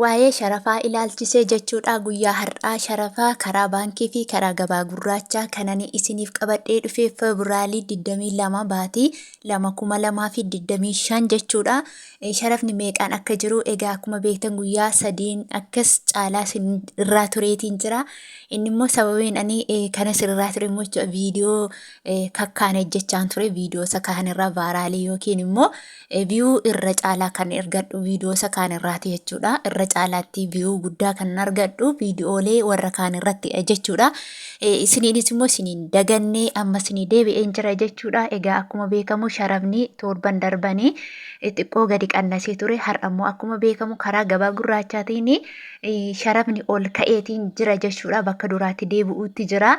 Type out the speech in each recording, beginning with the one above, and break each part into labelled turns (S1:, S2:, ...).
S1: Waa'ee sharafaa ilaalchisee jechuudha. Guyyaa har'aa sharafaa karaa baankii fi karaa gabaa gurraachaa kanani isiniif qabadhee dhufee Febraarii 22 baatii 2025 jechuudha. Sharafni meeqaan akka jiru egaa akkuma beektan guyyaa sadiin akkas caalaa irraa tureetiin jira. Inni immoo sababiin ani kanas irraa ture immoo viidiyoo kakkaan ejjechaan ture. Viidiyoo isa kaan irraa vaaraalii yookiin immoo viyuu irra caalaa kan argadhu viidiyoo isa kaan irraati jechuudha. Irra caalaatti viyuu guddaa kan argadhu viidiyoolee warra kaan irratti jechuudha. Isiniinis immoo isiniin dagannee amma isinii deebi'een jira jechuudha. Egaa akkuma beekamu sharafni torban darbanii xiqqoo gadi qannasee ture. Har'a immoo akkuma beekamu karaa gabaa gurraachaatiin sharafni ol ka'eetiin jira jechuudha. Bakka duraatti deebi'uutti jira.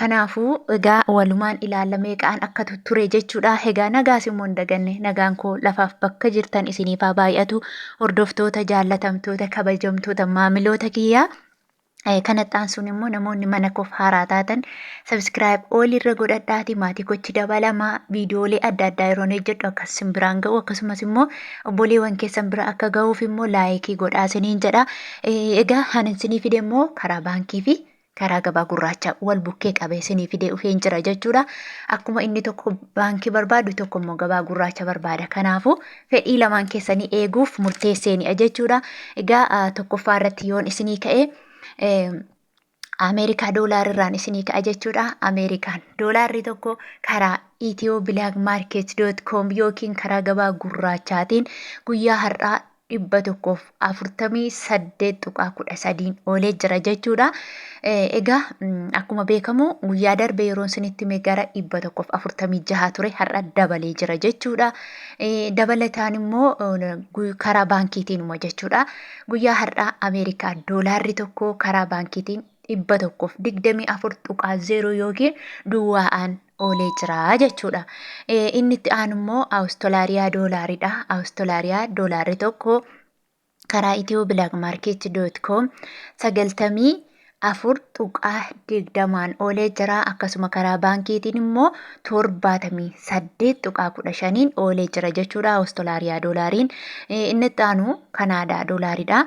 S1: Kanaafuu egaa walumaan ilaalamee qaan akka ture jechuudha. Egaa nagaas immoo hin daganne nagaan koo lafaaf bakka jirtan isiniif haa baay'atu. Hordoftoota jaallatamtoota kabajamtoota maamiloota kiyyaa. Kanattaan sun immoo namoonni mana koof haaraa taatan subscribe all irra godhadhaati maatii kochi dabalamaa viidiyoolee adda addaa yeroo hojjedhu akkas biraan ga'u akkasumas immoo obboleewwan keessan bira akka ga'uuf immoo laayikii godhaa isiniin jedha. Egaa hanan isinii fide immoo karaa baankii fi karaa gabaa gurraacha wal bukkee qabee isinii fidee dhufeen jira jechuudha. Akkuma inni tokko baankii barbaadu tokko immoo gabaa gurraacha barbaada. Kanaafuu fedhii lamaan keessanii eeguuf murteesseeni jechuudha. Egaa tokkoffaa irratti yoon isinii ka'ee Ameerikaa doolaarirraan isinii ka'a jechuudha. Ameerikaan doolaarri tokko karaa ethioblakmarket.com yookiin karaa gabaa gurraachaatiin guyyaa har'aa 148.13 oolee jira jechuudha. Egaa akkuma beekamu guyyaa darbe yeroon isinitti hime gara 146 ture har'a dabalee jira jechuudha. Dabalataan immoo karaa baankiitiin jechuudha. Guyyaa har'aa Ameerikaa doolaarri tokko karaa baankiitiin 124.0 yookiin duwwaa'aan oolee jira jechuudha. Inni itti aanu immoo Awustiraaliyaa doolaaridha. Awustiraaliyaa doolaarri tokko karaa ethioblakmarket.com 94.20 oolee jira. Akkasuma karaa baankiitiin immoo 78.15 oolee jira jechuudha. Awustiraaliyaa doolaariin. Inni itti aanu Kanaadaa doolaaridha.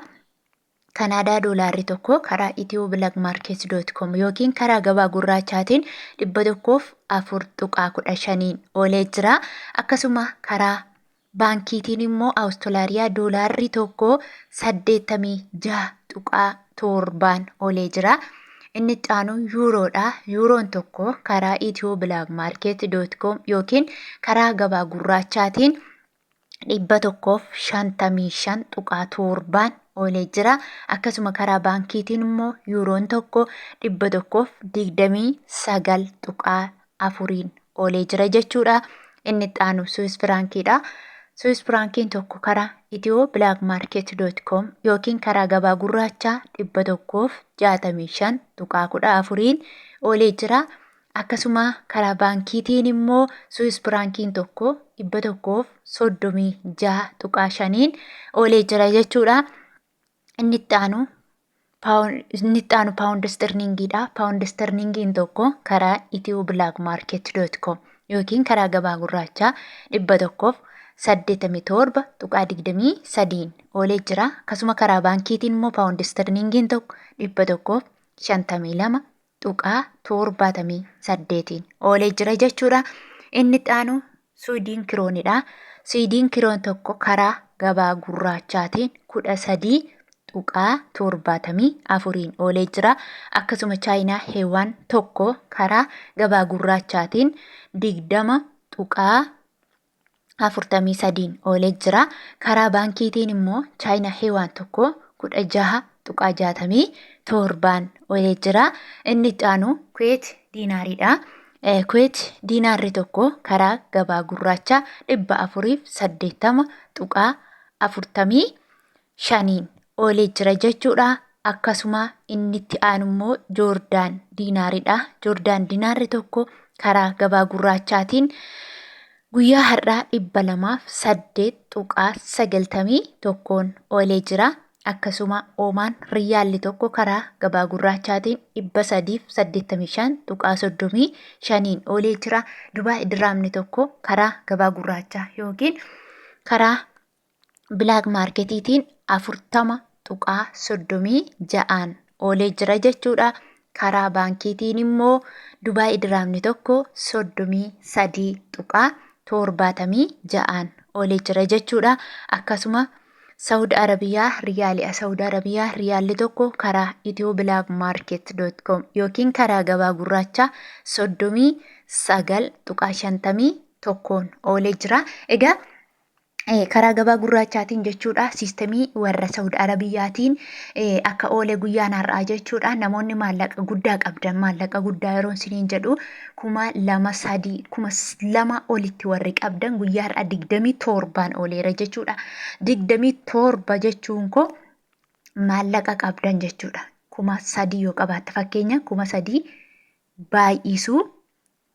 S1: Kanaadaa doolaarri tokko karaa ethioblakmarket.com yookiin karaa gabaa gurraachaatiin 104.15 oolee jira. Akkasuma karaa baankiitiin immoo Awustiraaliyaa doolaarri tokko 86.7 oolee jira. Inni itti aanu yuuroodha. Yuuroon tokko karaa ethioblakmarket.com yookiin karaa gabaa gurraachaatiin 155.7 oolee jira. Akkasuma karaa baankiitiin immoo yuuroon tokko 129.4 oolee jira jechuudha. Inni itti aanu Swiss firaankiidha. Swiss firaankiin tokko karaa ethioblakmarket.com yookiin karaa gabaa gurraachaa 165.14 oolee jira. Akkasuma karaa baankiitiin immoo Swiss firaankiin tokko 136.5 oolee jira jechuudha. Inni itti aanu paawundi sterlingiidha. Paawundi sterlingiin tokko karaa ethioblakmarket.com yookiin karaa gabaa gurraachaa 187.23 oolee jira. Akkasuma karaa baankiitiin immoo paawundi sterlingiin tokko 152.78 oolee jira jechuudha. Inni itti aanu Swiidin kiroonidha. Swiidin kiroon tokko karaa gabaa gurraachaatiin 13.74 oolee jira. Akkasuma chaayinaa heewwan tokko karaa gabaa gurraachaatiin 20.43 oolee jira. Karaa baankiitiin immoo chaayinaa heewwan tokko 16.67 oolee jira. Inni itti aanu Kuweet diinaaridha. Kuweet diinaarri tokko karaa gabaa gurraachaa 480.45 oolee jira jechuudha. Akkasuma inni itti aanu immoo Joordaan diinaaridha. Joordaan diinaarri tokko karaa gabaa gurraachaatiin guyyaa har'aa 208.91 oolee jira. Akkasuma Oomaan Riyyaalli tokko karaa gabaa gurraachaatiin 385.35 oolee jira. Dubaay diraamni tokko karaa gabaa gurraachaa yookiin karaa bilaak maarketiitiin tuqaa 36 oolee jira jechuudha. Karaa baankiitiin immoo Dubaay Diraamni tokko 33 tuqaa 76 oolee jira jechuudha. Akkasuma Saudi Arabiyaa riyaalli tokko karaa ethioblakmarket.com yookiin karaa gabaa gurraacha 39.51 oolee jira. Egaa karaa gabaa gurraachaatiin jechuudha siistemii warra Saudi Arabiyaatiin akka oolee guyyaan har'aa jechuudha. Namoonni maallaqa guddaa qabdan maallaqa guddaa yeroo isiniin jedhu 2,200 olitti warri qabdan guyyaa har'aa 27 ooleera jechuudha. 27 jechuun koo maallaqa qabdan jechuudha. 3,000 yoo qabaatte fakkeenya 3,000 baay'isuu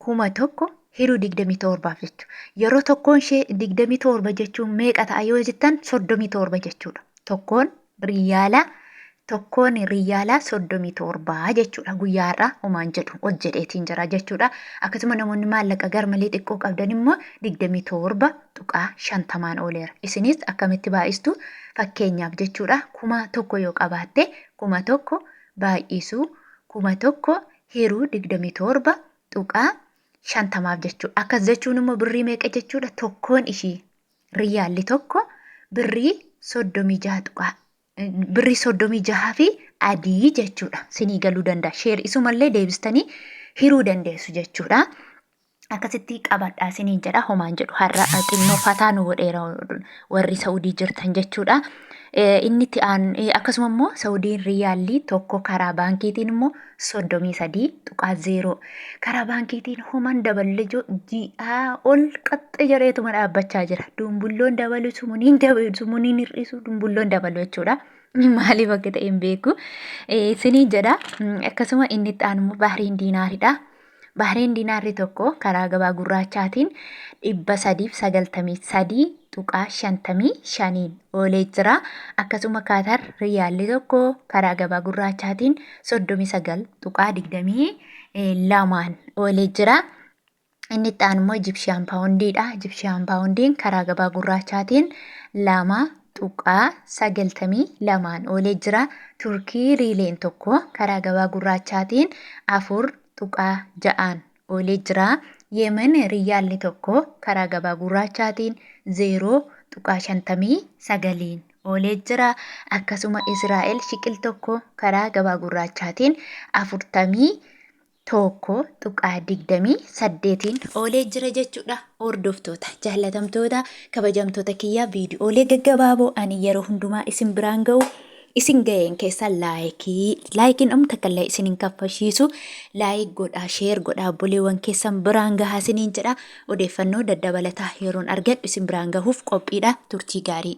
S1: 1,000 hiruu 27 jechuudha. Yeroo tokkoon ishee 27 jechuun meeqa ta'a yoo jettan 37 jechuudha. Tokkoon riyaala 37 jechuudha. Guyyaa har'aa homaan jedhu hojjedheetiin jira jechuudha. Akkasuma namoonni maallaqa garmalee xiqqoo qabdan immoo 27.50 ooleera. Isinis akkamitti baay'istu fakkeenyaaf jechuudha. 1,000 yoo qabaatte 1,000 baay'isuu 1,000 hiruu 27.50 jechuudha. Akkas jechuun immoo birrii meeqa jechuudha? Tokkoon ishii riyaalli tokko birrii 36 fi adii jechuudha. Sinii galuu danda'a. Sheer isumallee deebistanii hiruu dandeessu jechuudha. Akkasitti qabadhaa siniin jedha homaan jedhu har'a xinnoo fataa nu godheera warri Saudii jirtan jechuudha. Inni akkasuma immoo Saudiin riyaalli tokko karaa baankiitiin immoo 33.0 karaa baankiitiin homaan daballe ji'aa ol qaxxe jareetuma dhaabbachaa jira. Dumbulloon dabalu sumuuniin hir'isu dumbulloon dabalu jechuudha. Maaliif akka ta'e hin beeku. Siniin jedha. Akkasuma inni itti aanu immoo Bahriin Diinaaridha. Bahriin Diinaarri tokko karaa gabaa gurraachaatiin 353.55 oolee jira. Akkasuma Kaatar riyaalli tokko karaa gabaa gurraachaatiin 39.22 oolee jira. Inni itti aanu immoo Ijipshaan paawundiidha. Ijipshaan paawundiin karaa gabaa gurraachaatiin 2.92 oolee jira. Turkii riileen tokko karaa gabaa gurraachaatiin 4.6 oolee jira. Yemen riyaalli tokko karaa gabaa gurraachaatiin 0.59 oolee jira. Akkasuma Israa'el shiqil tokko karaa gabaa gurraachaatiin 41.28 oolee jira jechuudha. Hordoftoota jaallatamtoota kabajamtoota kiyyaa viidiyoolee gaggabaaboo ani yeroo hundumaa isin biraan ga'u isin ga'een keessa laayikiin takkallee isinin kaffashiisu laayik godhaa sheer godhaa obboleewwan keessan biraan gahaa isiniin jedha. Odeeffannoo daddabalataa yeroon argadhu isin biraan gahuuf qophiidha. Turtii gaarii.